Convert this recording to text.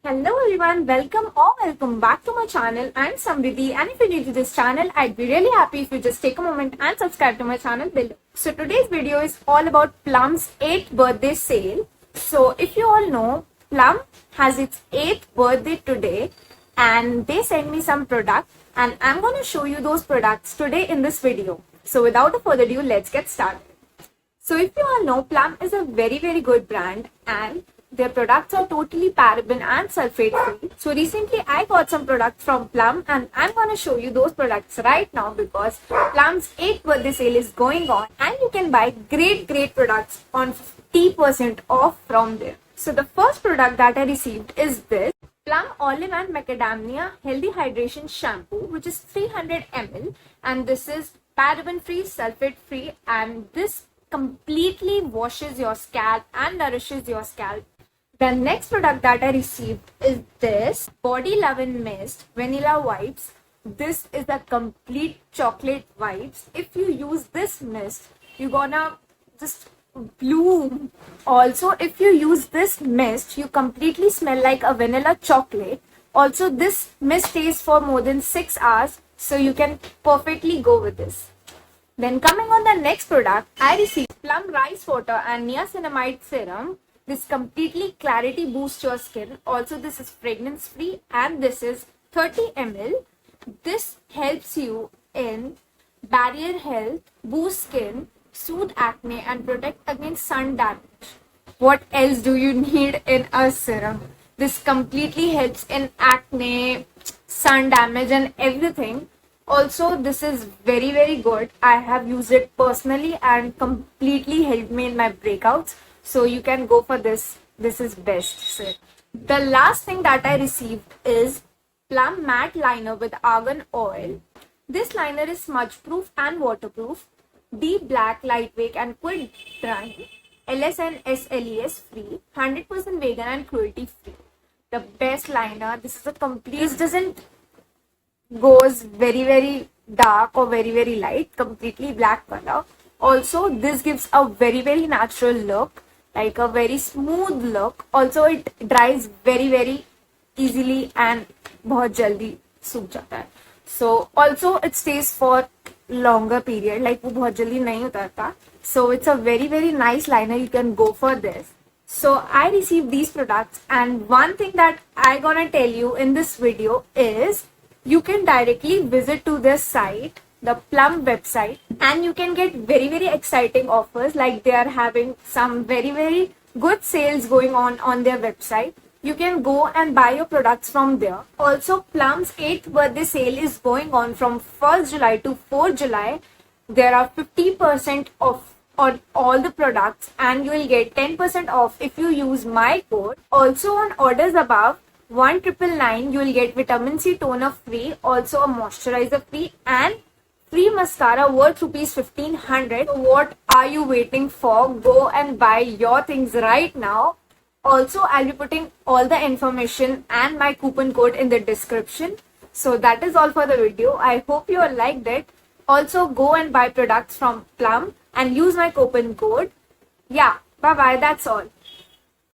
Hello everyone, welcome back to my channel. I'm Samriddhi, and if you're new to this channel, I'd be really happy if you just take a moment and subscribe to my channel below. So today's video is all about Plum's 8th birthday sale. So if you all know, Plum has its 8th birthday today and they sent me some products and I'm going to show you those products today in this video. So without a further ado, let's get started. So if you all know, Plum is a very good brand and their products are totally paraben and sulfate free. So recently I got some products from Plum and I'm going to show you those products right now because Plum's 8th birthday sale is going on and you can buy great products on 50% off from there. So the first product that I received is this Plum Olive and Macadamia Healthy Hydration Shampoo, which is 300 ml and this is paraben free, sulfate free, and this completely washes your scalp and nourishes your scalp. The next product that I received is this Body Lovin' Mist Vanilla Wipes. This is the complete chocolate wipes. If you use this mist, you're gonna just bloom. Also, if you use this mist, you completely smell like a vanilla chocolate. Also, this mist stays for more than 6 hours, so you can perfectly go with this. Then coming on the next product, I received Plum Rice Water and Niacinamide Serum. This completely clarity boosts your skin. Also, this is fragrance free and this is 30 ml. This helps you in barrier health, boost skin, soothe acne and protect against sun damage. What else do you need in a serum? This completely helps in acne, sun damage and everything. Also, this is very good. I have used it personally and completely helped me in my breakouts. So you can go for this. This is best. So the last thing that I received is Plum Matte Liner with Argan Oil. This liner is smudge proof and waterproof, deep black, lightweight and quick drying, LS and SLES free, 100% vegan and cruelty free. The best liner. This is a complete. This doesn't goes very dark or very light, completely black color. Also, this gives a very natural look, like a very smooth look. Also, it dries very easily and बहुत जल्दी सूख जाता है. So also it stays for longer period, like वो बहुत जल्दी नहीं उतरता. So it's a very nice liner. You can go for this. So I received these products, and one thing that I gonna tell you in this video is you can directly visit to this site, the Plum website, and you can get very exciting offers, like they are having some very good sales going on their website. You can go and buy your products from there. Also, Plum's 8th birthday sale is going on from 1st July to 4th July. There are 50% off on all the products and you will get 10% off if you use my code. Also, on orders above 1999 you will get vitamin C toner free, also a moisturizer free and free mascara worth rupees 1500. So what are you waiting for? Go and buy your things right now. Also, I'll be putting all the information and my coupon code in the description. So that is all for the video. I hope you all liked it. Also, go and buy products from Plum and use my coupon code. Yeah, bye bye, that's all.